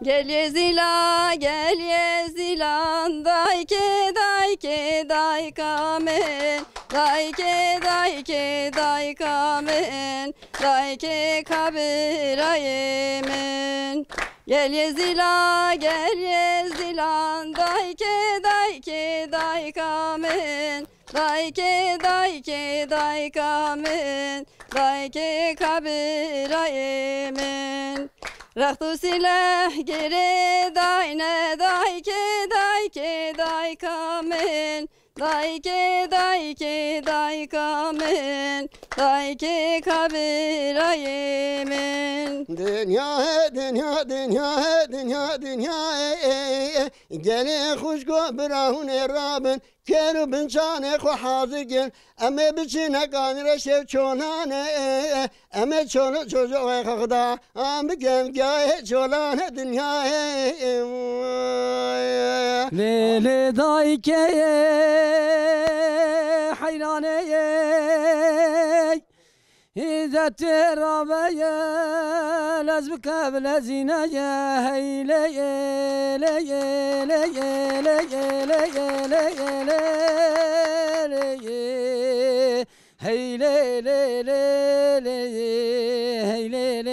Gel yezila, gel yezilan, dayke dayke daykamen, dayke daykamen, dayke kabirayemen. Gel yezila, gel yezilan, dayke daykamen, dayke daykamen, dayke kabirayemen. Rakhtu silah gere dayne dayke daykamen, dayke daykamen, dayke kabirayemen. Dünya gele hoş go brahune rabın keru bin çane ko hazır gel eme biçine kanire şev çolane eme çolu çocuk kakda am gel gel çolane dünya lele dayke hayrane İzzet Rabbiye lezbike bilezine heyle le le heyle le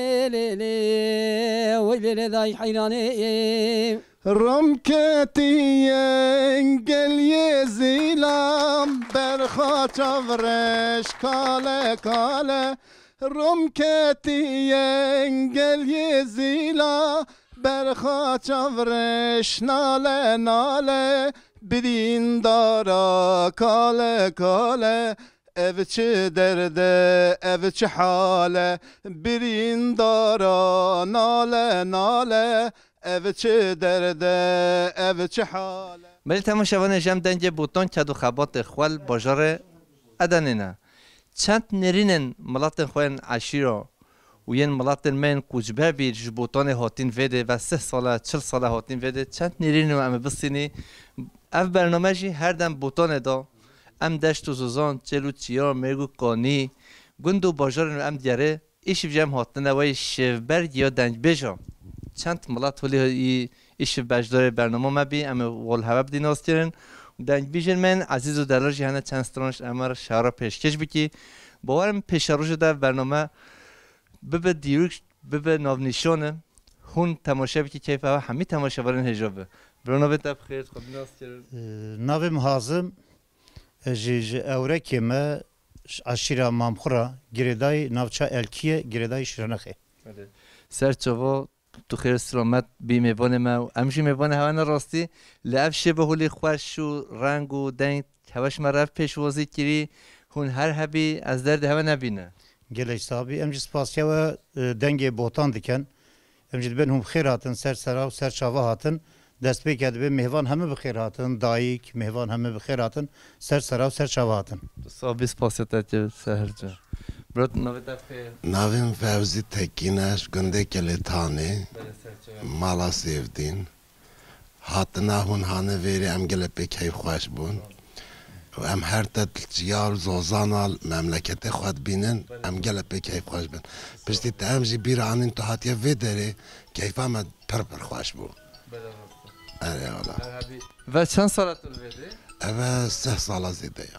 veyle day hayrane Romketiyen gel yezilam berxaça vreş kale kale Romketiyen gel yezila berxaça vreş nale nale Birin dara kale kale ev çi derde ev çi hale Birin dara nale nale ev çi derde ev çi hale مال تماشاوان جمع دنج بوتان کدو خبات خوال باجار ادنینا چند نرینن ملاتن خوین عشیرا و ین ملاتن من کوچبه بیر جبوتان هاتین ویده و 3 ساله 40 ساله هاتین ویده چند نرینن و ام بسینی اف برنامه جی هر دم بوتان دا ام دشت و زوزان چلو چیا مرگو کانی گندو باجار ام دیاره ایش جمع هاتن وی شفبر یا دنج بجا چند ملات ولی ایش بجدار برنامه مبی ام ول هوا بدین آستیرن دنگ بیشن من عزیز و دلاجی هنه چند سترانش امر شهر پیشکش بکی باورم پیشروش در برنامه ببه دیروش ببه ناونیشانه هون تماشا بکی کیف هوا همی تماشا ورن هجابه برنامه تب خیر خب ناستیرن ناویم حازم جیج اورکی ما عشیره مامخورا گریدای ناوچه الکیه گریدای شرنخه سر چوا تو خیر سلامت بی میوان ما و امشی میوان هوان راستی لعب شبه هولی خوش و رنگ و دنگ هواش ما رفت پیشوازی کری هون هر هبی از درد هوا نبینه گلیش صاحبی امجی سپاسیا و دنگ بوتان دکن امجی دبن هم خیر هاتن سر سرا و سر چاوا هاتن دست پی کرده مهوان همه بخیر هاتن دایک مهوان همه بخیر هاتن سر سرا و سر چاوا هاتن صاحبی سپاسیا تا سهر جا برات نوی دفعه ناویم فوزی تکینش گنده کلیتانه مالا سیفدین هاتنا هون هانه ویری ام گله بکی خوش بون و ام هر تدلجیار زوزانال مملکت خود بینن ام گله بکی خوش بین پشتی تامجی بیر آنین تو هاتیه ویدره کیف هم پر خوش بون اره والا و چند سالت الویده؟ اوه 3 سال زیده یا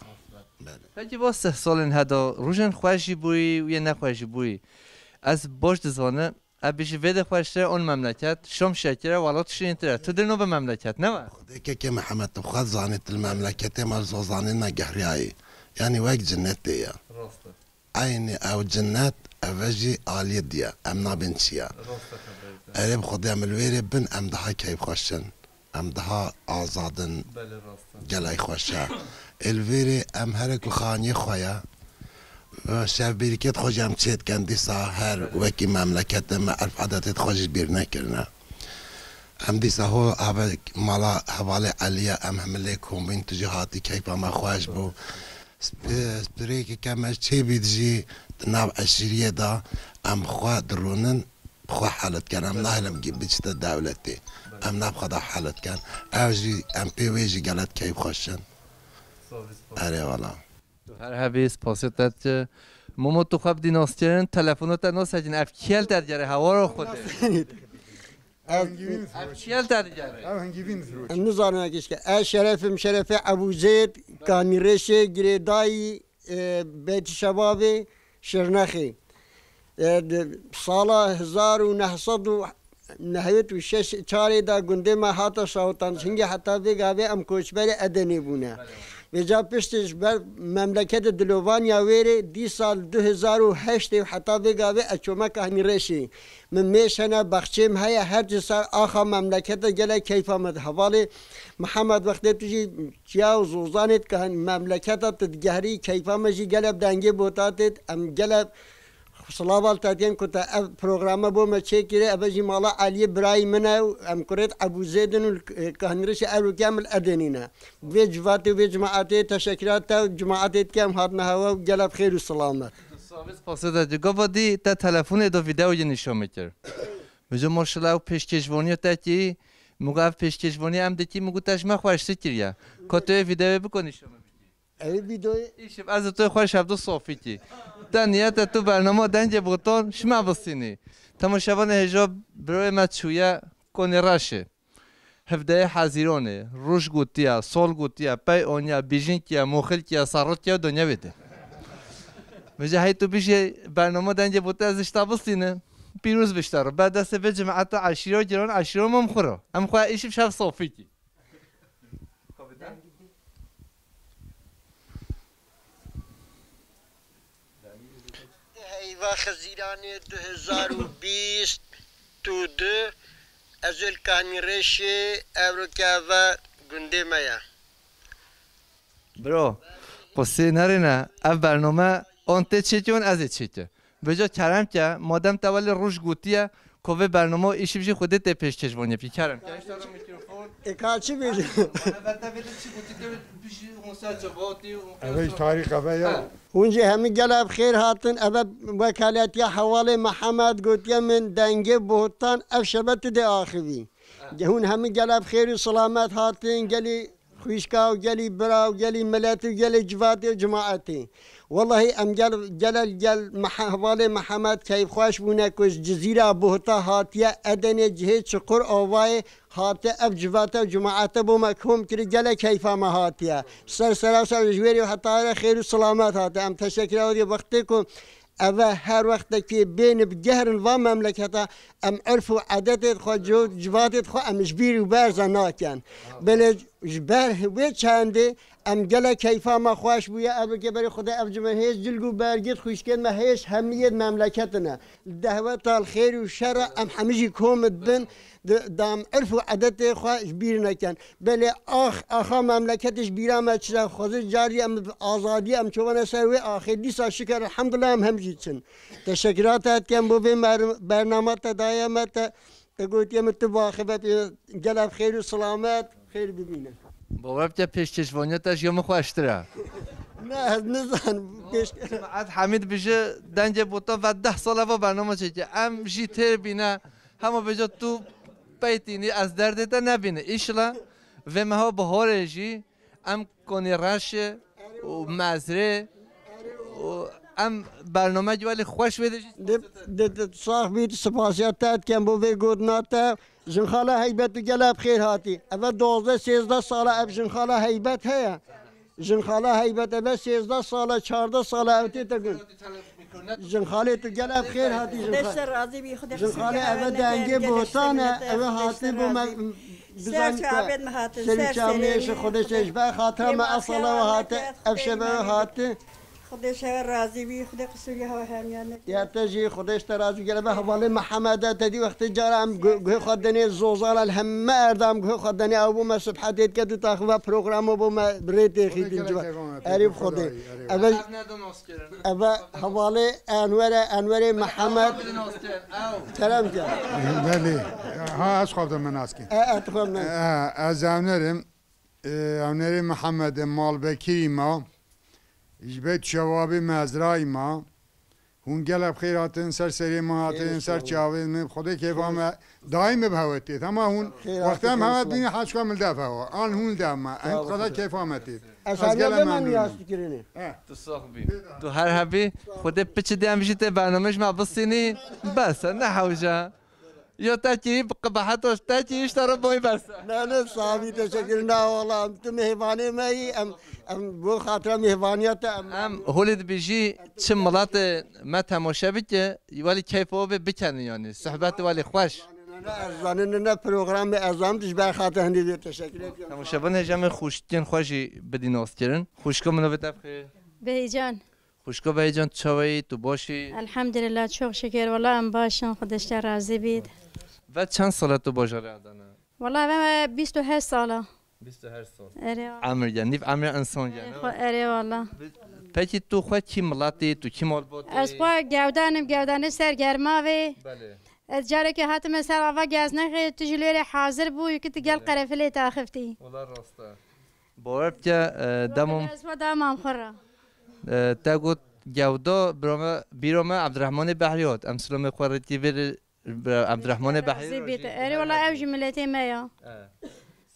هرچی با 3 سال هدا روزن خوشی بوی و یا نخوشی بوی از باش دزانه ابیش وید خوشتر اون مملکت شام شکره ولاتش اینتره تو در نو به مملکت نه خدای که محمد خود زانت المملکت مال زوزانه نگهریایی یعنی وقت جنت دیا عین او جنت اوجی عالی دیا ام نابن چیا ارب خدای ملویری بن ام daha کیف خوشن ام daha آزادن گلای خوشه الویری ام هر کو خانی خویا شب بیرکت خوشم چیت کندی سا هر وکی مملکت معرف عادت خوشش بیر نکرنه ام دیسا هو اول مالا حواله علیه ام همله کومبین تو جهاتی کیف ما خوش بو سپری که کمش چی بیدجی ناو عشیریه دا ام خواه درونن خواه حالت کن ام نهلم گی بیچت دولتی ام نبخدا حالت کن اوجی ام پیویجی گلت کیف خوشن اره والا هر هبیس پاسیت مومو تو خواب دیناستیرن تلفنات ناسجین اف کیل در جره هوا رو خوده چیل ترجمه نزانم اگه که شرفم شرف ابو زید کانی رشه گریدایی بیت شباب شرنخی سال 1996 چاری دا گنده ما حتا شاوتان چنگی حتا بگاوه ام کوچبر ادنی بونه و جا پشتش بر مملکت دلوانیا ویره دی سال 2008 و حتا بگاوه اچوما کهنی رشی من میشنه بخشیم های هر جسر آخا مملکت گله کیف آمد حوالی محمد وقتی توی چیا و زوزانت که مملکت تدگهری کیف آمجی گله بدنگی بوتاتت ام گله صلابال تاتين كنت برنامج بو ما تشكيري ابجي مالا علي براي منا ام كريت ابو زيدن كهنرش ابو كامل ادنينا في جفاتي في جماعتي تشكيرات جماعتي كام هاتنا هوا جلب خير والسلامه ساویس پاسده جگو دی تا تلفن دو ویدیو نشون میکر بجو ماشاءالله و پیشکشوانی تا کی مگه پیشکشوانی هم دکی مگه تشمه خوشتی کریه کاتو ویدیو بکنی شما ای ویدیو ایشم از تو خوش شب دو صافی کی دنیات تو برنامه دنج بوتون شما بسینی تماشاوان حجاب برای مچویا کنی راشه هفته حزیرانه روش گوتیا سال گوتیا پای آنیا بیجین کیا مخل کیا سرات کیا دنیا بده مجه هی تو بیش برنامه دنج بوته ازش تابستینه پیروز بیشتره بعد دست به جماعت عشیره جیران عشیره ما مخوره ام خواه ایشم شب صافی کی و خزیران 2020 تو دو ازل کهنی رشی اوروکا و گنده میا برو قصه نرینه اف برنامه آنته چیتون از چیته بجا کرم که مادم تول روش گوتیه که برنامه ایشی بجی خودت پیش کشوانی پی کرم که اشترا میکروفون اکاچی بیجی اوش تاریخ اوه اونجا همه گلب خیر هاتن اوه وکالتی حواله محمد گوتیا من دنگه بوتان اف شبت ده آخوی هون همه گلب خیر و سلامت هاتن گلی خوشکا و گلی برا و گلی ملت و گلی جواتی و جماعتی والله ام جل حواله محمد کیف خوش بونه کش جزیره بوتا هاتیه ادنه جهه چقر آوای هاته اب جواته و جماعته بو مکهم کری جل کیفا ما هاتیه سر جویری و حتی خیر و سلامت هاته ام تشکر آدی وقتی که اوه هر وقت که بین بجهرن و مملکتا ام عرف و عادت خو جواتت خو ام جبیر و برز ناکن بله جبر و چنده ام گله کیفا ما خوش بویا اب که بری خدا اب جمعه هیچ جلگو برگت خوش کن ما هیچ همیت مملکتنا دعوت الخير و شر ام همیجی کومت بن دام عرف و عادت خو جبیر نکن بله آخا مملکتش بیرام چرا خود جاری ام آزادی ام چوبان سر و آخر دیسا شکر الحمدلله ام همجیتن تشکرات کم بو برنامه دایمت گوتیم تو باخبت جلب خیر و سلامت خیر ببینه باور که پیش کشوانیتش یوم خوشتره نه نزن پیش عاد حمید بشه دنج بوتا و 10 ساله و برنامه چه ام جیتر بینه همه بجا تو بیتینی از درد تا نبینه ایشلا و ما بهار جی ام کنی راشه و مزره و ام برنامه جوالی خوش بده صاحبی سپاسیات کم بو گود ناتا جنخاله هیبت گلب خیر هاتی اول 12-13 ساله اب جنخاله هیبت هیا جنخاله هیبت اول 13 ساله 14 ساله اوتی تگون جنخاله تو گلب خیر هاتی جنخاله اول دنگه بوتانه اول هاتی بو سر چامیش خودشش به خاطر ما اصلا و هاته افشبه هاته خودش راضی بی خود قصوری ها همیانه یا تجی خودش ترازی گله به حواله محمد تدی وقت جارم گه خدنی زوزال الهم اردام گه خدنی ابو ما سبحانه که تو تاخوا پروگرام بو ما برید خیلی جوا عرب خودی اول حواله انور محمد سلام جان بله ها از خود من اسکی از اونرم محمد مالبکی ما جبت شوابی مزرعی ما هون گلب خیراتن سر سری ما هاتن سر چاوین خدا کیفام دائم بهوتی اما هون وقتی هم همه بینی حج کامل دفعه آن هون دم این خدا کیفامتی از گلب من نیاز کنی تو صاحبی تو هر حبی خود پیچ دیم جیت برنامهش ما بسینی بس نه حوجه یا تاچی بقبحتش تاچی اشترا بوی برس نه صاحبی تشکر نه والله تو مهمانی مایی ام بو خاطر مهمانیت ام هولید بیجی چه ملات ما تماشا بکه ولی کیف او بکنی یعنی صحبت ولی خوش زنان نه پروگرام ازام تش بر خاطر هندی تشکر تماشا بن هجام خوشتین خوشی بدین است کردن خوشکم منو بتفخه بهیجان خوشکم بهیجان چاوی تو باشی الحمدلله çok şükür والله ام باشم خودش راضی بید و چند سال تو باجاره ادانه والله من 28 ساله 28 سال اره عمر یعنی عمر انسان یعنی اره والله پکی تو خود کی ملاتی تو کی مال بود از خو گودان سرگرماوی بله از جاره که حتی مثلا آوا گزنه تجلوی حاضر بو یکی تگل قرفلی تاخفتی والله راسته باور که دمم از دمم خورا تا گفت جودا بیرام عبدالرحمن بحریات امسلام خوارتی بر عبدالرحمن بحری بیت اره والله اوج ملتی مایا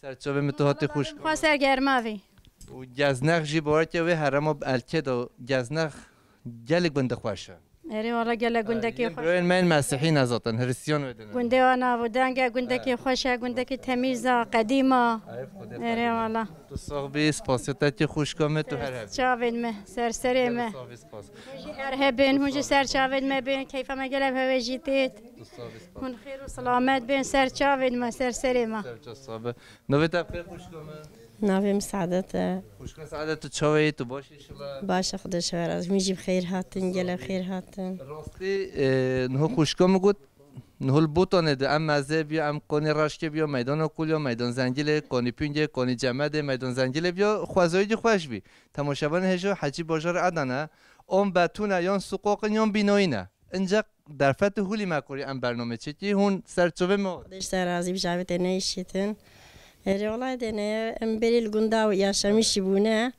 سرچوبه متوهات خوش خو سرگرماوی و جزنخ جی باور که و حرام الکه دو جزنخ جلک بند خوشه اره والله گله گندکی خوش برای من مسیحی نزاتن هریسیان ودن گنده وانا ودانگه گندکی خوشه گندکی تمیزه قدیمه اره والله تو صاحبی سپاسیت خوش کامه تو هر هفته چاوید مه سرسری مه هر هبین هونجی سر چاوید مه بین کیف ما گلب هوا جیتید هون خیر و سلامت بین سر چاوید مه سرسری مه نویت بخیر خوش کامه ناویم سعادت خوش کن سعادت تو چاوی تو باشی شلا باشه خودش ورز میجیب خیر هاتن گله خیر هاتن راستی نه خوش کام گود نهول بوتانه ده ام مزه بیا ام کنی راشک بیا میدان کولیا میدان زنجیل کنی پینگ کنی جمده میدان زنجیل بیا خوازایی خوش بی تماشاگران هجا حجی بازار ادانه اون بتونه یا سوق یا بینوینه اینجا در فتح هولی مکوری ام برنامه چی هون سرچوبه ما خودش سر راضی بشاوت نیشیتن هر والله دنه ام بریل گندا و yaşamışı buna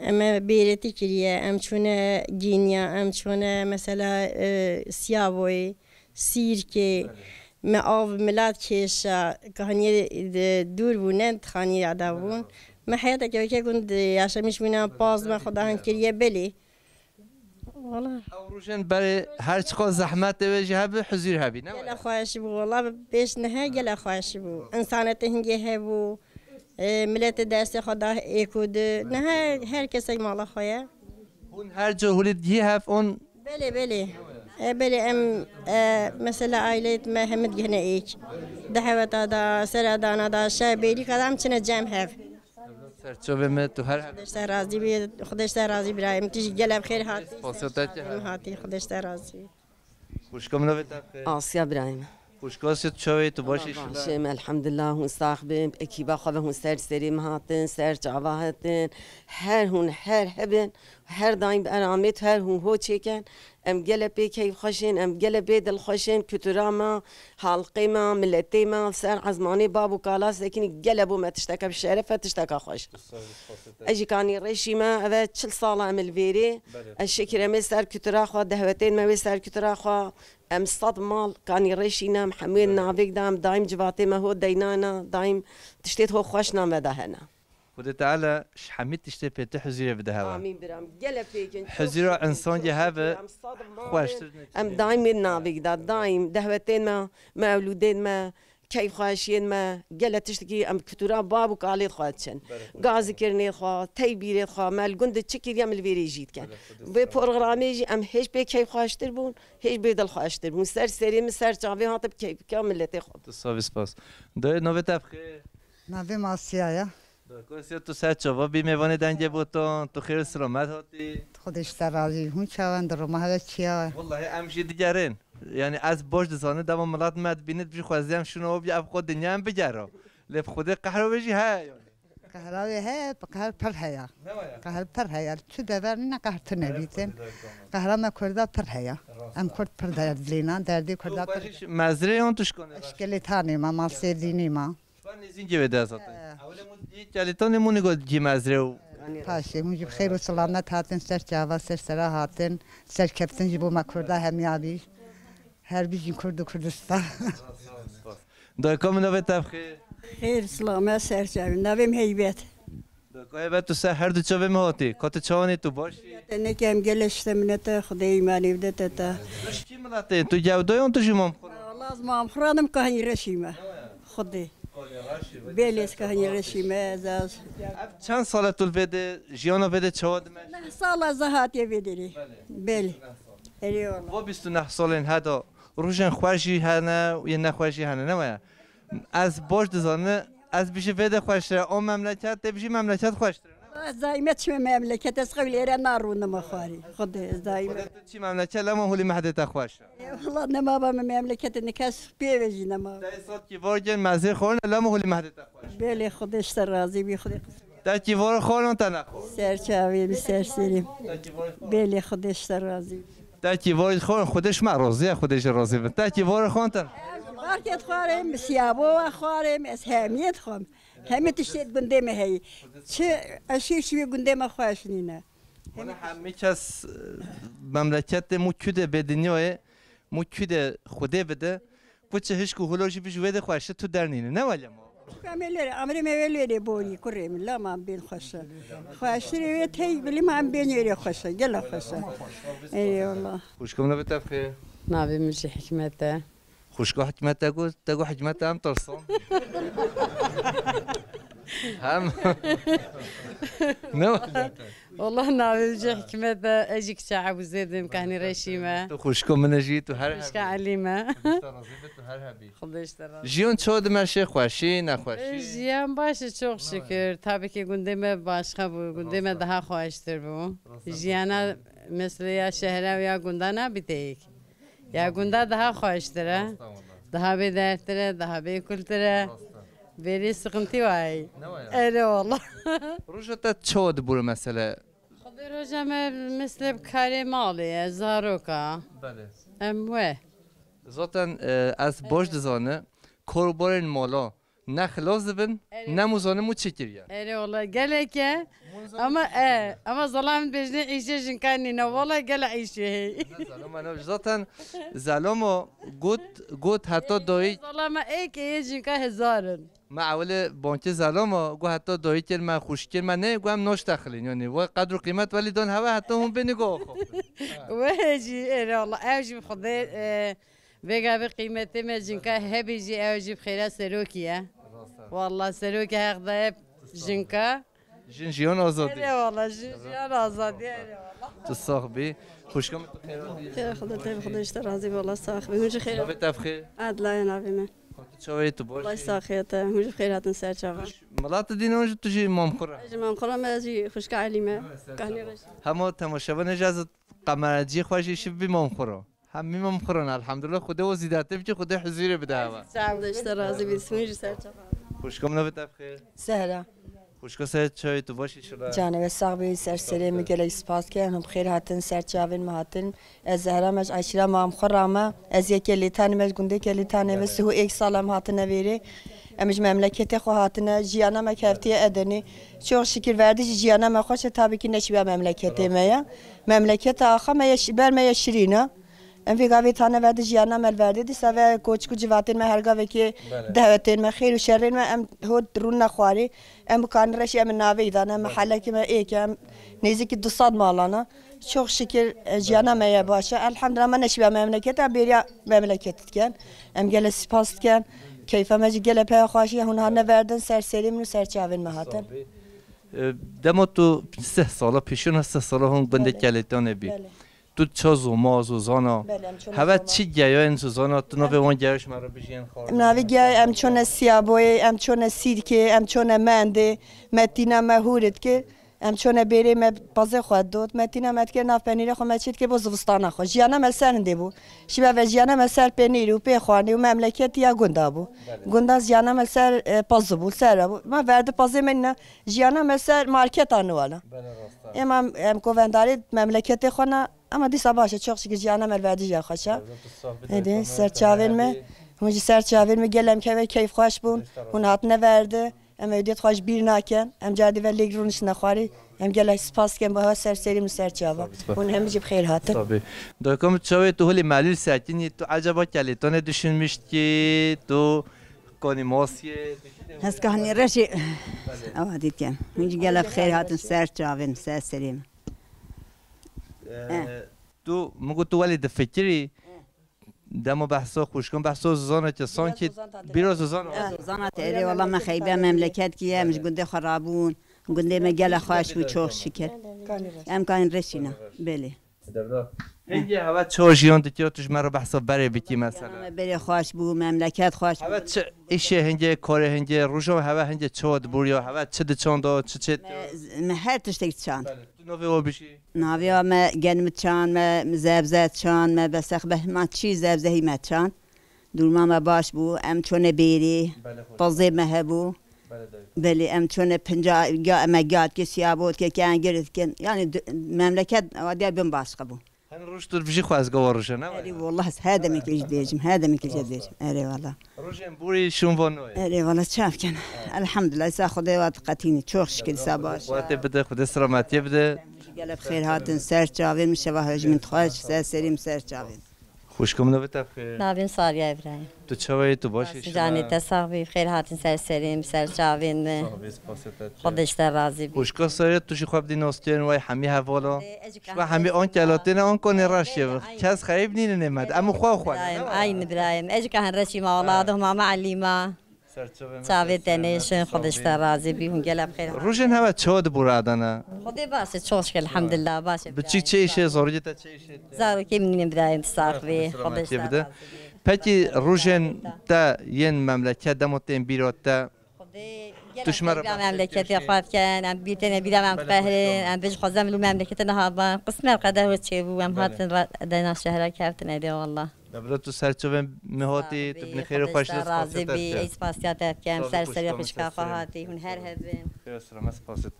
ama bireti kiriye am çune ginya am çune mesela siyavoy sirke me av milad keşa kahaniye dur bunen khaniye adavun me hayata ki gund yaşamış buna paz me khudahan kiriye beli والله روشن برای هر چقدر زحمت وجه هب حضور هبی نه گله خواهش بو والله بیش نه گله خواهش بو انسانت هنگه هبو ملت دست خدا اکود نه هر کسی مالا خواه اون هر جا هولید یه هف اون بله ام مثلا عائلت ما همت گهنه ایک دعوت دا سردان دا شبیری کدام چنه جمع هف سرچوبه می تو هر خودش راضی برایم تیج گله بخیر هاتی خودش راضی خوشکم نوید آسیا برایم خوشکاست چوی تو باشی شم الحمدلله هون صاحبم اکیبا خواه هون سر سریم هاتن سر جوا هاتن هر هون هر هبن هر دایم برامت هر هون هو چیکن ام گله بی کیف خوشین ام گله بی دل خوشین کتورا ما حلقه ما ملتی ما سر عزمانی بابو کالاس لكن گله بو ما تشتكى بشرف تشتكى خوش اجي كاني ريشي ما هذا 4 ساله ام الفيري الشكر ام سر كتورا خو دهوتين ما سر كتورا خو ام صد مال كاني ريشينا محمد نافيك دايم جباتي ما هو دينانا دايم تشتيت هو خوشنا مدهنا خدا تعالى حميد تشتي بيت حزيره بدها امين برام قلب فيك حزيره انسان جهابه خوش ام دايم نافيك دايم دهوتين ما مولودين ما كيف خاشين ما قلت تشتكي ام كتورا بابو قالي خواتشن غاز كرني خو تيبيري خو مال قند تشكي يم الفيري جيت كان ببروغرامي ام هيش بي كيف خاشتر بون هيش بيدل خاشتر بون سر سري مسر جافي هاتب كيف كاملتي خو تصاوي سپاس ده نوبت بخير نوی ماسیایا کوسی تو سر چوبا بی میوانی دنگه بودن تو خیر سلامت هاتی خودش راضی هون چوند رو محل چیا والله امشی دیگرین یعنی از باش دسانه دوام ملات مد بینید بی خوازیم شنو بی اب خود دنیا هم بگرا لب خود قهر بجی ها قهراوی ها قهر پر هیا قهر پر هیا چه دبر نه قهر تنبیتن قهرام کرده پر هیا ام کرد پر دردلینا دردی کرده پر مزره اون توش کنه اشکالی تانی ما مال سیدینی ما نزین که بده ازت جلیتان مونی گفت جی مزره و پاشه موجب خیر و سلامت هاتن سر جاوا سر سرا هاتن سر کپتن جبو ما کرده همیابی هر بیشین کرد و کردستان دای کام نوبت بخیر خیر سلامت سر جاوی نویم هیبت دای بعد تو سر هر دو چوبه مهاتی کات چوانی تو باشی نکیم گلشته منت خدای ایمانی بدت تا کی ملاته تو جودای اون تو جمام والله از ما خورانم که هنی رشیمه خودی بیلیس که هنی رشیمه از چند سال طول بده جیانا بده چواد من 9 سال از هاتی بدری بله و 29 سال هدا روزن خوشی هنه و یه نخوشی هنه نمایا از باش دزانه از بیشه بده خوشتره آن مملکت بیشه مملکت خوشتره دائما چه مملکت از قبل ایران نارون نمخاری خودی دائما چی مملکت لما هولی محدت خوش والله نما با مملکت نکاس بیوجی نما صد کی وارجن مزه خورن لما هولی محدت خوش بله خودش راضی بی خودی تا کی وار خورن تا نخور سرچاوی سر سریم بله خودش راضی تا کی وار خورن خودش راضیه خودش راضی تا کی وار خورن تا وقت خورم سیابو خورم از همیت خورم همه تشتید گنده هی چه اشی گنده ما خوش نینه همه کس مملکت موجوده به دنیای موجوده خوده بده پوچه هیچ کوهلوشی بیش وید خواسته تو در نینه نه ولی ما کامله امری میولی بونی کریم لا ما بین خوشه خواسته وید هی ولی ما بینی خوشه گلا خوشه ای والله خوشکم نبی تفخیر نبی میشه حکمته خوشگاه حکمت تگو حکمت هم ترسان هم نه والله نبی میشه حکمته اجیک شعب زدیم کهنی رشیمه تو خوشکم من جی تو هر خوشک علیمه خودش جیون چود مرشه خوشی نخوشی جیان باشه çok şükür tabii ki gündeme başka bu gündeme daha hoştur bu jiyana mesela ya şehre ya gündana biteyik ya gunda daha hoştur daha bir dertlere daha bir kültüre veri sıkıntı var öyle valla روجتا چود بور مثلا خود روجم مثل کاری مالیه زاروکا بله اموه zaten az boş dizane korborun mala ne xilaz dibin ne muzane mu çekir ya öyle valla geleke ama zalam bejne işe jinkani ne valla gele işe zaten zalama gut hatta doy zalama ek jinka hezarın معول بانک زلاما گو حتی دایی که من خوش کن من نه گو هم ناش داخلین یعنی و قدر و قیمت ولی دان هوا حتی هم به نگاه وهجي ايه والله اوجي بخدي بقى بقيمتي ما جنكا هبيجي اوجي بخيرا سلوكيا والله سلوكي هاخذ جنكا جنجيون آزادی والله جنجيون آزادی تو صاحبی خوشکم خیر خدا تیم خودش راضی والله صاحبی هونج خیر نبی تفخیر عدلا نبی من چاوی تو باش والله صاحبیت هونج خیر هاتن سر چاوا ملات دینونج تو جی مام خورا مام خورا مازی خوشک علیمه کهنی رش همه تماشاگران اجازه قمرجی خوشی شبی مام خورا همه مام خورن الحمدلله خدا و زیادت بچه خدا حضور بده هوا خودش راضی بی هونج سر چاوا خوشکم نبی تفخیر سهلا خوشکا سر چای تو باشی شلا جانب صاحبی سر سری میگلی سپاس که هم خیر هاتن سر چاوین مهاتن از زهرا مج عشرا مام خورامه از یک لیتان مج گنده که لیتان و سه یک سالم هاتن ویری امش مملکت خو هاتن جیانا مکفتی ادنی çok şükür verdi جیانا مخوش tabii ki neşbe memleketime memleket axa me şirina ام في قاعد ثانا بعد جيانا مال بعد دي سافا كوتش كوجواتين ما هرقا وكي دهوتين ما خير وشرين ما ام هو درونا خواري ام كان رشي ام نافي ذا انا محلك ما ايه كام نيزك الدصاد مالنا çok şükür جيانا başa الحمد لله ما نشبه مملكت بيريا مملكت كان ام جل سباس كان كيف ما جي جل بها خواشي هون هنا verdin serseri من سرچاوين مهاتن دما تو 3 سالا پیشون 3 سالا هم بنده کلیتان بی تو چازو مازو زانا هوا چی گیا این زانا تو نوی وان گیاش مرا بجین خار نوی گیا ام چون سیابوی ام چون سیرکه ام چون منده متینا مهورت که ام چون بری م بازه خود داد متینا مت که ناف پنیر خو مچید که باز وستانا خو جیانا مسرنده بو شبا و جیانا مسر پنیر و په خوانی و مملکت یا گوندا بو گوندا جیانا مسر پاز بو سر بو ما ورد پازه من جیانا مسر مارکت انوالا ام کوونداری مملکت خونه اما دی سباشه çok şükür جیانا مل ورد جا خوشا هدی سرچاوین می هونجی سرچاوین می گلم که کیف خوش بون هون هات نورده ام ودیت خوش بیر نکن ام جادی و لیگرونش نخواری ام گله سپاس کن با سرسری سرچاوا هون هم جیب خیر هات tabii دکم چاوی تو هلی معلول ساکنی تو عجبا کلیتان düşünmüşt ki تو کنی ماسیه هست که هنی رشی آه دیدم هونجی گله خیر هاتن سرچاوین سرسری تو مگو تو ولی دفکری دم بحثا خوشکن بحثا زانه که سان که بیروز زانه تیری والله ما خیبه مملکت کیه مش گنده خرابون گنده مگل خواهش بو چوخ شکر امکان رسینا بله هنگی هوا چوشیان دیگه توش مرا بحثا بره بیکی مثلا بره خواهش بو مملکت خواهش هوا چه ایشه هنگی کاره هنگی روزا هوا هنگی چود بوریا هوا چه دچاندا چه هر تشتک چاند نوی و بشی نوی ما گنم چاند ما زبزت چاند ما بسخ به ما چی زبزهی ما چاند دور ما باش بو ام چونه بیری پازه مهبو بله ام چونه پنجا جا مجاد کسی بود که کن گرفت کن یعنی مملکت وادی بیم باش قبول هن روش تو بشی خواست گوارش نه اری والله هذا میکلیش بیجم هذا میکلیش بیجم اری والله روشن بوری شونوانوی اری والله چاف کن الحمدلله سا خدای وقت قتینی چوخ شکل سباش وقت بده خود سلامتی بده قلب خیر هاتن سر چاوین میشه و هجمت خواهش سر سریم سر چاوین خوشکم نبود بخیر نابین ساریا ابراهیم تو چوی تو باشی جانی تصاوی خیر هاتن سر سریم سر چاوین خودش در راضی بی خوشکا سریت توشی خواب دیناستین وای همی حوالا و همی آن کلاتین آن کنه راشه کس خریب نینه نمد اما خواه این ابراهیم اجی که هن رشی ما اولاده ما معلیما چاوی تنیشن خودش در راضی بی هون گلب خیر روشن هوا چود برادانه خودی باشه چوش که الحمدلله باشه بچی چه ایشه زوری تا چه ایشه زارو کی منیم ابراهیم تصاوی خودش در راضی پکی روشن تا ین مملکت دموتین بیرات تا تشمر مملکتی خواهد کن ام بیتن بیرم ام قهرین ام بیش خواستم لو مملکت نهابان قسم القدر و چه بو ام هاتن دنا شهر کفتن ایده والله دبلت تو سرچوبه مهاتی تبنی خیر و خوش راضی بی اسپاسیات کم سر سری خوشکا خواهاتی هون هر هبین خیر سلام اسپاسیات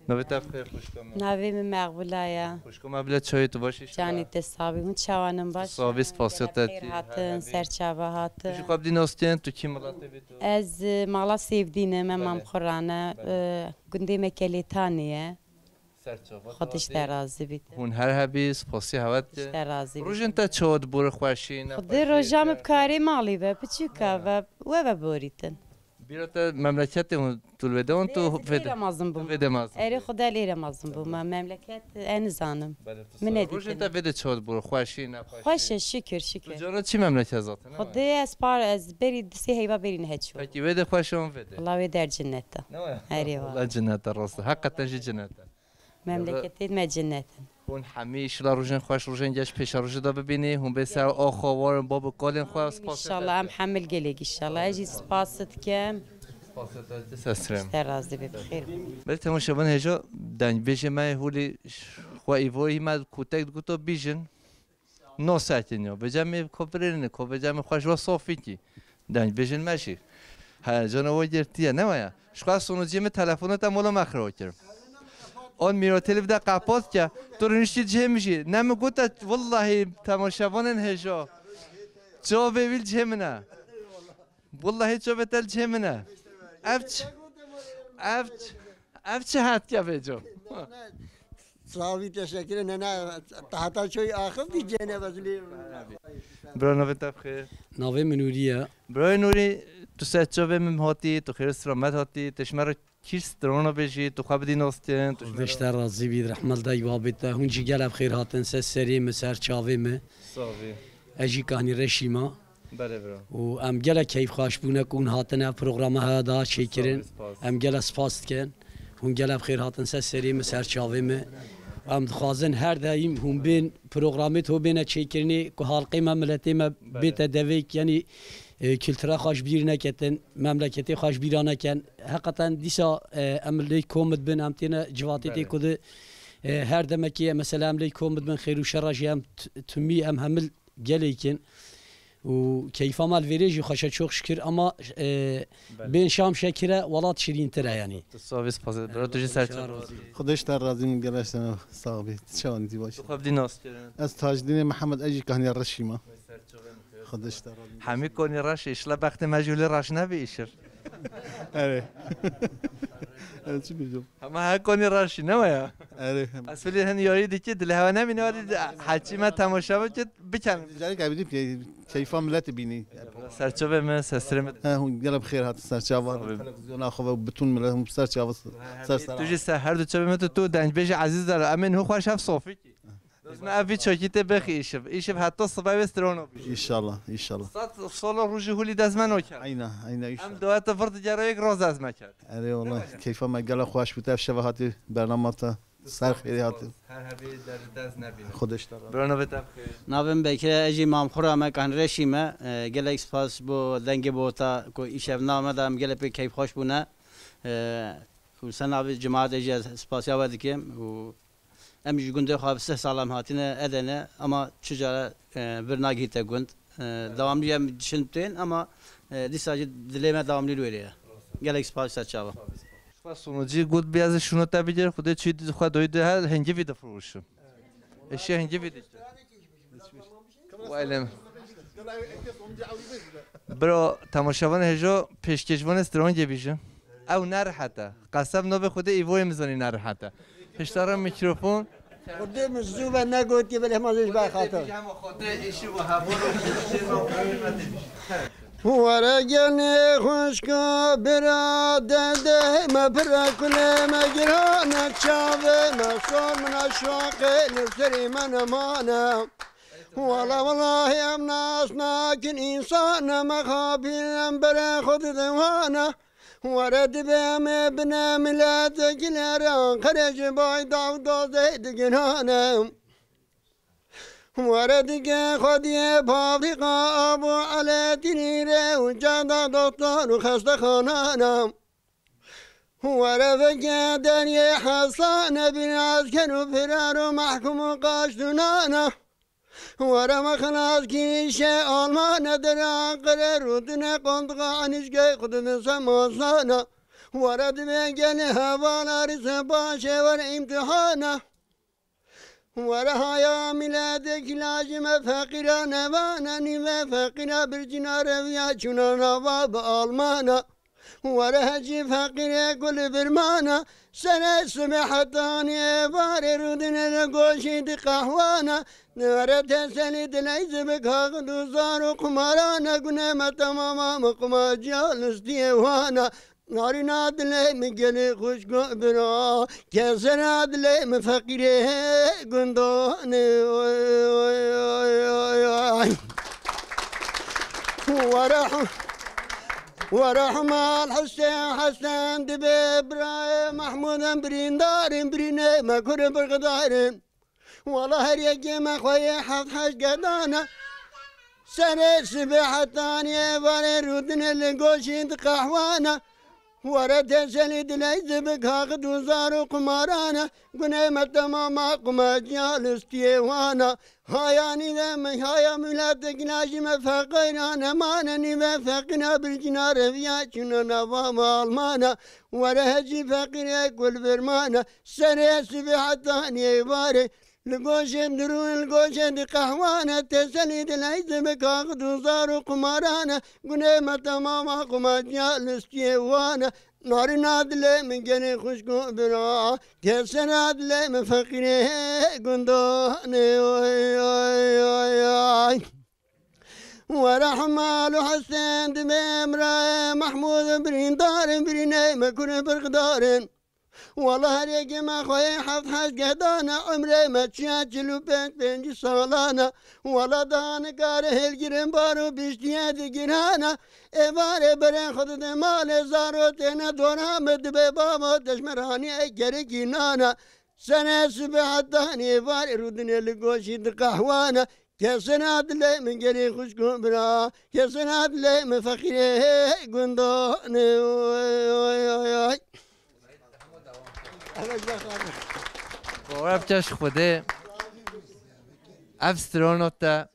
نویت خیر خوشکم نوی مقبولایا خوشکم قبل چای تو باشی جانی تصابی اون چوانم باش صابی اسپاسیات هاتن سر چابه هاتن چی خواب دیناستین تو کی ملاته بیتو از مالا سیفدینه من خورانه گنده مکلیتانیه خودش در راضی بیت هون هر هبی سپاسی هوت در راضی روزن تا چود بور خوشی خود روزام بکاری مالی و بچیکا و بوریتن بیرات مملکت اون طول بده اون تو فده مازم بوم فده مازم اری خدا لیره مازم بوم مملکت این زانم من ندیدم روزن تا فده چود بور خوشی نه خوش شکر جانا چی مملکت ذات خدا اسپار از بری سی هیوا بری نهچو کی فده خوشم فده الله در جنت اری والله جنت راست حقا جنت مملکتی مجنت اون همیشه روزن خوش روزن جاش پیش روزه دا ببینی هم به سر آخوار باب کالن خواست ان شاء الله هم حمل گلیگ ان شاء الله اجی سپاست کم سسرم راضی بخیر ولی تماشاگران هجا دنگ بیشه من هولی خوای وای ما کوتک گوتو بیشن نوساتینو بجام کوپرین کو بجام خوش و صافی کی دنگ بیشن ماشی ها جنو وجرتیه نه شخص سونوجی می تلفنت مولا مخرو کرد آن میراتل بده قپات که تو رنشتی چه میشی نمیگوت والله تماشاگران هجا جا بیل چه منه والله جا بیل چه منه افچ هات که بجو صافی تشکر نه تحت شوی آخر دی جنه بزلی برای نویت بخیر نوی منوریه برای نوری تو سچا بهم هاتی تو خیر سلامت هاتی تشمر کیست درونه بشی تو خواب دیناستین تو بیشتر راضی بید رحمت دای وابط هونجی گلب خیر هاتن سری مسر چاوی مه صافی اجی کانی رشیما بله برا و ام گله کیف خواش بونه کون هاتن پروگرام هادا شکرین ام گله سپاس کن هون گلب خیر هاتن سری مسر چاوی مه ام خوازن هر دایم هم بین پروگرامی تو بینه شکرینی که حلقه مملتی ما بیت دویک یعنی کلترا خوش بیر نکتن مملکتی خوش بیرانه کن حقیقتا دیسا عملی کومد بن امتینا جواتیتی کده هر دمکی مثلا عملی کومد بن خیر و شر جام تمی ام همل گلیکن و کیف عمل ویریجی خوش çok şükür ama ben şam şekere ولات شیرین تره یعنی سرویس پاس برای تو سرچ خودش در راضی من گلشتن صاحبی چون دی باشه خب دیناست از تاجدین محمد اجی کهنی رشیما خودش در راضی همی کنی راش اشلا وقت مجهول راش نبیشر اره چی میگم اما کنی راشی نه اره اصلی هن یاری دیگه دل هوا نمی‌نواری حچی ما تماشا بکن بکن جاری کبیدیم که کیفا ملت بینی سرچوبه من سسرم هون گلب خیر هات سرچاوا تلویزیون آخو بتون ملت هم سرچاوا تو جی هر دو چوبه تو دنج بیش عزیز داره امن هو خوش هف صافی ما أبي شاكيت بخي إيشف حتى الصباح بسترونه ان شاء الله ان شاء الله صار صار روجي هولي دزمان وكان عينا أم دوات فرد جرايك روز از مكان اره والله كيف ما قال خوش بتاف شبهاتي برنامج سر خیری هاتي خودش داره برنامه بتاف نابم بکره اجی مام خورا ما کن رشیمه گل اکسپاس بو دنگ بوتا کو ایشف نامه دام گل پی کیف خوش بونه و سنا به جماعت اجی اسپاسیا ودکیم و امج گنده خواب سه سالم هاتینه ادنه اما چجاره برناگی تا گند devamlı hem düşüntün ama sadece dileme devamlı veriyor. Gerek sipariş açalım. Sonucu good biraz şunu tabii ki kuda çiğdi kuda doydu her hangi video fırışım. Eşe hangi video? Vailem. Bro tamaşavan hejo peşkeşvan استران جبیشم. او نرحته. قسم نو به خود ایوای میزنی نرحته. پشتارم میکروفون. خودی مزوبه نگوید که بله همازش بخاطر. ورقني خشكا برادة ما بركنا ما جرانا تشافي ما صار من الشوق نسري من مانا والله يا ناس لكن إنسان ما خابين برا خذ دوانا ورد بهم ابن ميلادك لران خرج بعيد عوض زيد جنانا وردك خدي بافقا أبو على تنيرة وجادا دكتور وخست خانانا ورفق دنيا حصان بن عسكر وفرار ومحكم وقاشتنانا ورما خلاص كيشة ألمانا درا قرر ودنا قندقا عنشقا قدنا سموصانا ورد بيجن هوالا رسباشة والامتحانا ورها يا ميلادك لازم فقيرا نوانا نما فقيرا برجنا رفيا شنانا باب ألمانا ورهجي فقيرا كل برمانا سنة سمحتاني باري رودنا لقوشي دي قهوانا نورت سنة ليس بكاق دوزار وقمارانا قنامة تماما مقما جالس ديوانا ناري نادلي مقلي خوشكو برا كسر نادلي مفقيري قندوني ورحمة الحسين حسن دبي إبراهيم محمود برين دارين بريني ما كل برقدارين والله هريجي ما خويا حظ حاج قدانا سنة سبحة ثانية باري رودنا اللي قوشين قحوانا ورد سليد ليس بكاق دوزار وقمارانا قنيمة تماما قما جالس تيوانا هاياني ذا هايا ميلادك ناجم فقينا نمانا نما فقنا بالجنار فياتنا نظام المانا ورهجي فقنا كل فرمانا سنة سبحة ثانية باري لقوشن درون القوشن قهوانا تسليد ليس بكاق دوزار وقمارانا قنيمة تماما قما جالس تيوانا نار نادلي من جني خشكو برا كسر نادلي من فقيري قندوني ورحمة حسين دميمرا محمود برين دارين بريني ما كنا برقدارين والله هريك ما خوي حظ حاج قدانا عمري ما تشاجلو بنج صالانا ولا دانا كاره الجرم بارو بيشتياد جنانا إبارة برين خد مال زارو تنا دونا مد بابا تشمراني أجري جنانا سنة سبعة داني إبارة رودني لقوشي قهوانا كسنات لي من جري خشكو برا كسنات لي من فقيري قندوني باور بچش خوده افسترانو تا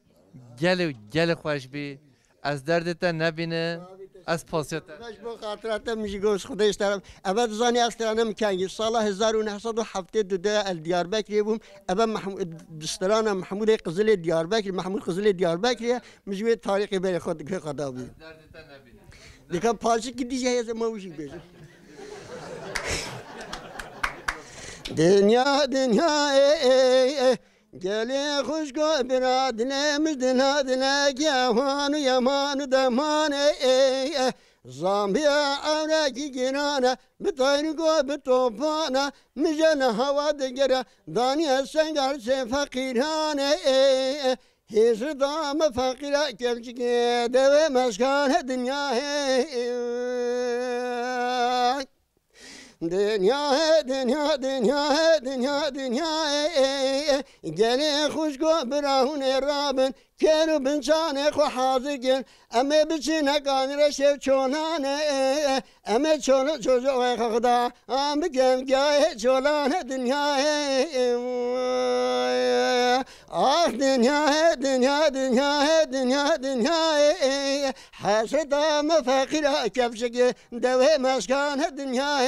گل خوش بی از درد تا نبینه از پاسیت باش با خاطرات میشه گوش خودش طرف اول زانی استرانم کنگی سال 1972 دیاربکری بوم اول محمود دستران محمود قزل دیاربکر محمود قزل دیاربکر میشه تاریخی بر خود خدا بی دیگه پاسی کی دیگه از ما وشی بیشه دنيا دنيا جالي خشكو برادنا مجدنا دنا جاوان يمان دمان زامبیا اونکی گرانه بطاینگو بطوفانه مجن هوا دگره دانی سنگر سه فقیرانه هیچ دام فقیره کفچگه دوه مسکان دنیا دنیا دنیا دنیا دنیا دنیا گلی خوش کو براهون رابن کنو بنچانه خو حاضر گن اما بچی نکان رشیف چونانه اما چون چوزو خدا ام بگم گاه چولان دنیا آه دنیا دنیا دنیا دنیا دنیا حسدا مفقر کفشگی دوه مسکان دنیا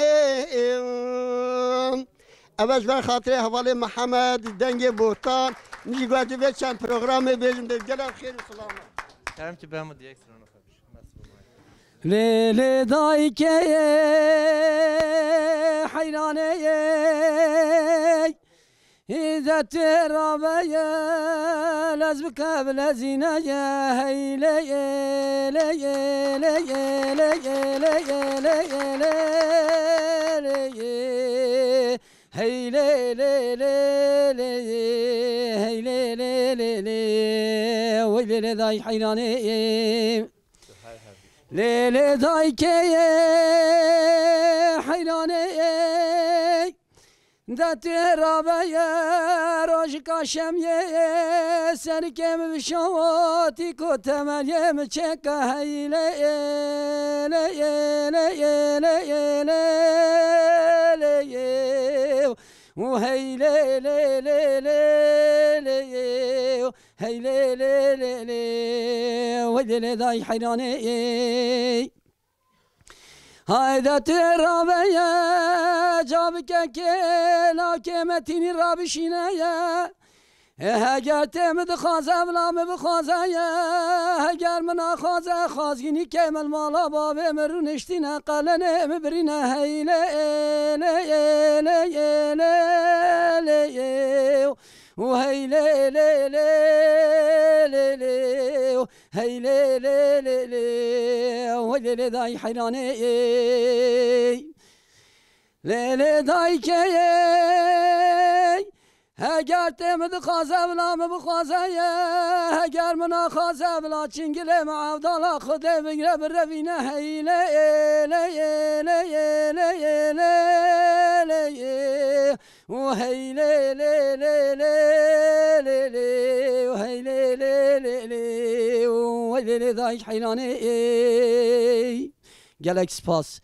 اول بر خاطر حواله محمد دنگ بوتان نجی گوهدی به چند پروگرام بیجم ده گلم خیر و سلامت کرم که به همون دیگه اکسترانو لیلی دای که حیرانه عزت رابه لازم قبل زینه هیله hey le le le le hey le le le le ويلي le داي حيراني le داي كي حيراني دات رابيا روش كاشم سركم بشواتي كتمل يمشك هي le le le le le وهي لي لي لي لي لي هي لي لي لي لي ويلي داي حيراني هايدا ترابيا جابك كلا كمتيني رابشينايا اگر تمد خازه بلا بخازه اگر من خازه خازگینی که من مالا بابه مرو نشتینه قلنه مبرینه هیله ایله ایله ایله و هیله لیله لیله هیله لیله و لیله دای حیرانه لیله دای که اگر تمد خازه بلا بخازه اگر منا خازه بلا چنگله معودالا خوده بگره بروینه هیله ایله ایله ایله ایله ایله و هیله لیله لیله و هیله لیله و هیله دایش حیرانه گلک سپاس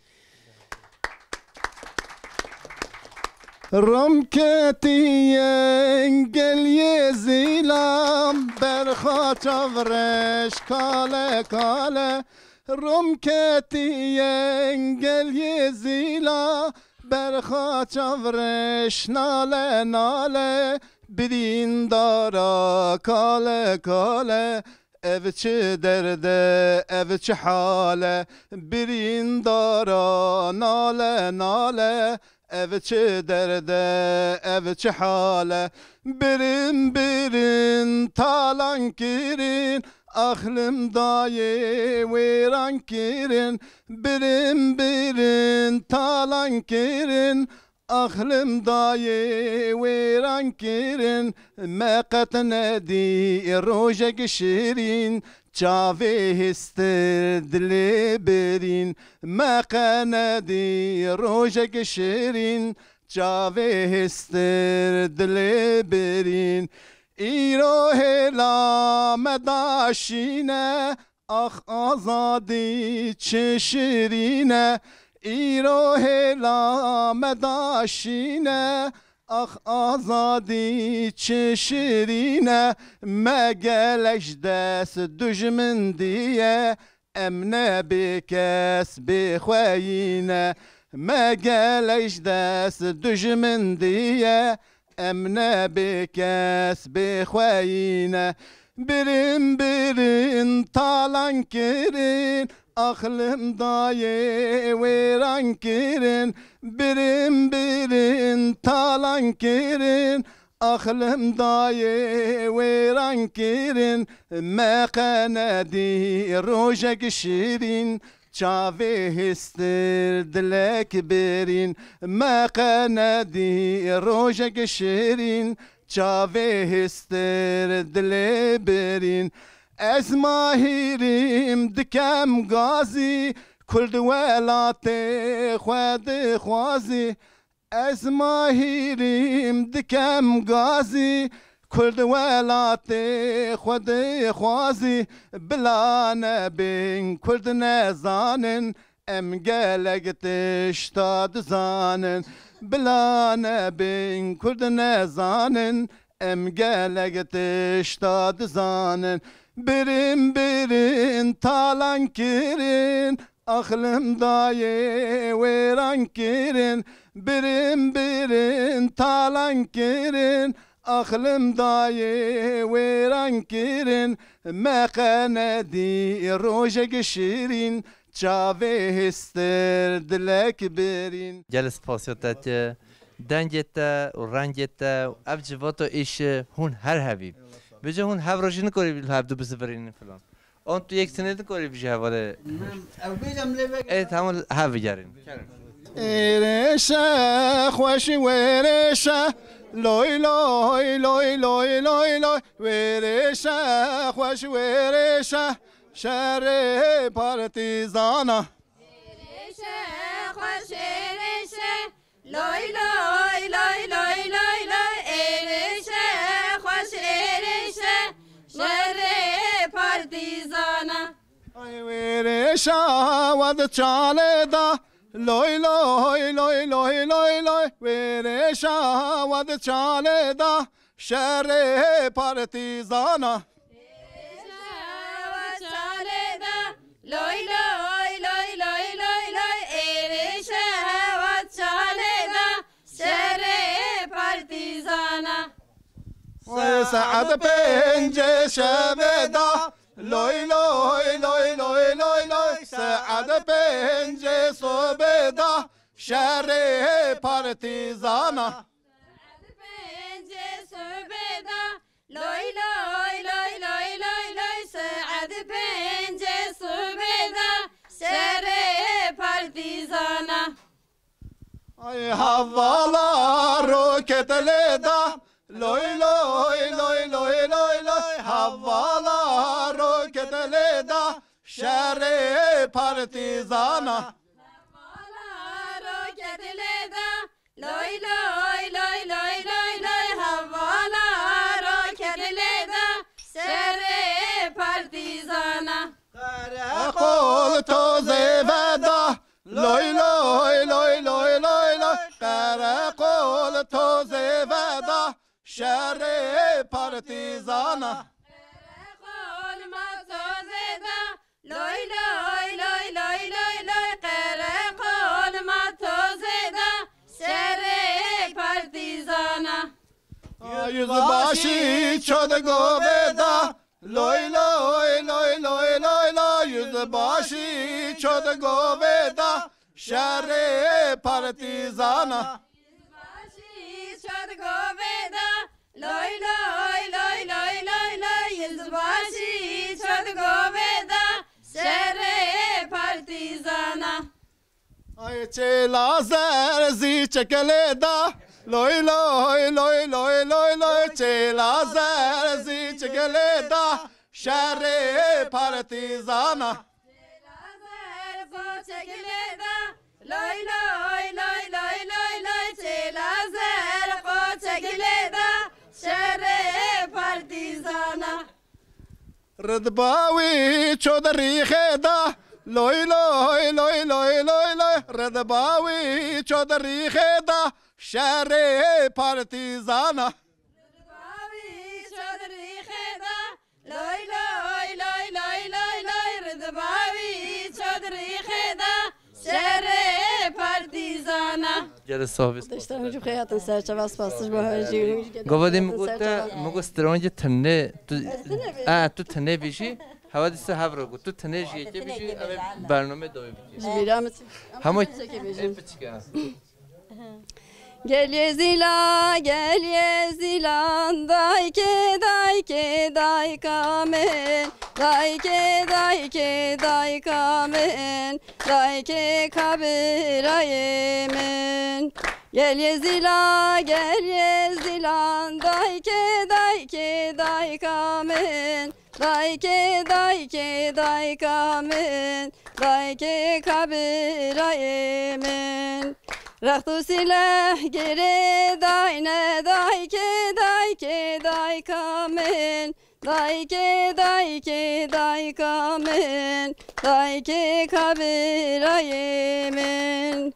رمكتي انقل يزيلام برخا تفرش كاله كاله رمكتي انقل يزيلا برخا تفرش ناله ناله بدين دارا كاله كاله ev çi derde, ev çi hale, birin dara nale nale, ev çi derde, ev çi hale, birin birin talan kirin, aklım dayı viran kirin, birin birin talan kirin, aklım dayı viran kirin, meqet nedi rojek şirin, çave histir dili berin, meqet nedi rojek şirin, çave histir dili berin, İro hela medaşine, ah azadi çeşirine, İro hela medaşine, ah azadi çeşirine, me geleş des düşmün diye, emne bikes bixweyine, me geleş des düşmün diye, emne bikes bixweyine, birin birin talan kirin, aklım dayı viran kirin, birin birin talan kirin, aklım dayı viran kirin, meqenedi rojek şirin, چاوی هستر دلک برین ما قندی روژک شیرین چاوی هستر دل برین از ماهیریم دکم گازی کل دولات خود خوازی از ماهیریم دکم گازی کل دولات خود خوازی بلا نبین کرد نزانن ام گلگ تشتاد زانن بلا نبین کرد نزانن ام گلگ تشتاد زانن برین تالان کرین اخلم دایه ویران کرین برین تالان کرین اخلم دایه ویران کرین مقندی روژک شیرین چاوی هستر دلک برین جلس پاسیوتت دنگت و رنگت و ابجوات و ایش هون هر هوی بجه هون هف روشی نکاری بیل هف دو بسفرین فلان اون تو یک سنه نکاری بیشه هواله ایت همون هف بگرین ایرشه خوشی ویرشه لوی لوی لوی لوی لوی لوی ویرشه خوش ویرشه شهر پارتیزانا ویرشه خوش ویرشه لوی لوی لوی لوی لوی لوی ایرشه خوش ایرشه شهر پارتیزانا ویرشه ود چاله دا لوی لوی لوی لوی لوی لوی ویرشه ود چاله دا شهر پارتیزانا لوی لوی لوی لوی لوی لوی ایرشه و چاله دا شهر پارتیزانا سعد پنج شبه دا لوی لوی لوی لوی لوی لوی سعد پنج صبح دا شهر پارتیزانا پنج صبح دا لوی لوی لوی لوی لوی لوی سعد پنج صبح دا شهر پارتیزانا ای حوالا روکت لیدا لوی لوی لوی لوی لوی لوی حوالا روکت لیدا شهر پارتیزانا روکت لیدا لوی لوی لوی لوی لوی لوی حوالا روکت لیدا شهر پارتیزانا قول تو زیبدا لوی لوی لوی لوی لوی لوی قول تو زیبدا شهر پارتیزانا قول ما تو زیدا لوی لوی لوی لوی لوی لوی قول ما تو زیدا شهر پارتیزانا yüz başı çöde goveda loy loy loy loy loy loy yüz başı çöde goveda şehre partizana çöde goveda loy loy loy loy loy loy yüz başı çöde goveda şehre partizana ay çelazer zi çekeleda loy loy loy loy loy loy çelazer zi çekeleda şehre partizana loy loy loy loy loy loy çelazer qoçegleda şehre partizana Rıdbavi çodri kheda loy loy loy loy loy loy Rıdbavi çodri kheda şehre partizana Rıdbavi çodri kheda loy loy loy loy loy loy Rıdbavi çodri kheda şehre partizana جلس صحبت داشتم جو خیاتن سرچه واس پاسش با هرچی گفته مگو استرانج تنه تو تنه بیشی هوا دیست هف رو تو تنه جیه که بیشی برنامه دوی بیشی همه Gel yezila gel yezilan dayke dayke daykamen دایکی دایکی دایکا من دایکی کبیرای من گل یزیلا گل یزیلان دایکی دایکی دایکا من دایکی دایکی دایکا من دایکی کبیرای من رخت سلاح گیره داینه دایکی دایکی دایکا من دایکی دایکی دایکا من دایکی کبیرای من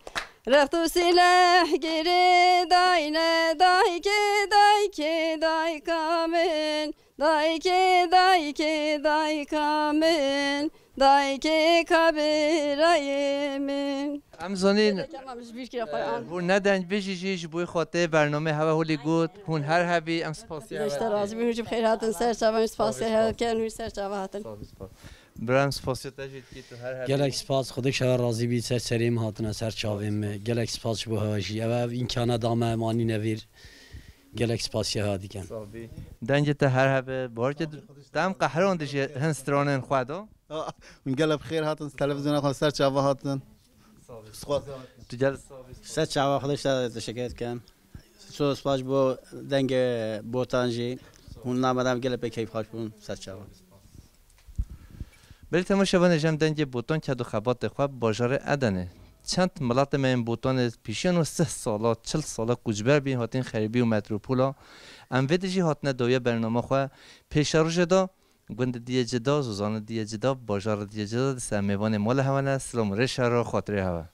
رخت سلاح گیره داینه دایکی دایکی دایکا من دایکی دایکی دایکا من دایکی کبیرای من ام زنین هون ندنج بیشیش بوی خاطر برنامه هوا هولی گود هون هر هبی ام سپاسی بیشتر از بینیم جو بخیر هاتن سر شبان سپاسی هر کن سر شبان هاتن برام سپاسی تجید کی تو هر هبی گلک سپاس خودک شهر راضی بی سر سریم هاتن سر چاویم گلک سپاس بو هواجی و این کانه دامه مانی نویر گلک سپاسی ها دیگه دنج تا هر هبه بارج دام قهران دیش هنسترانن خوادا من گلب خیر هاتن تلویزیون خواست سر چاوا هاتن تجار سر چاوا خودش تشکر کن سو سپاس بو دنگ بوتانجی هون نامدام گلب کیف خوش بون سر چاوا بری تماشاوان نجام دنگ بوتان که دو خبات خواب باجار ادنه چند ملت من بوتان پیشین و 3 ساله 40 ساله کوچبر بین هاتین خریبی و متروپولا ام ویدجی هاتنه دویه برنامه خواه پیش روش دا گوند دیه جدا زوزان دیه جدا باجار دیه جدا دست میوان مال هوانه سلام ریشه را خاطره هوا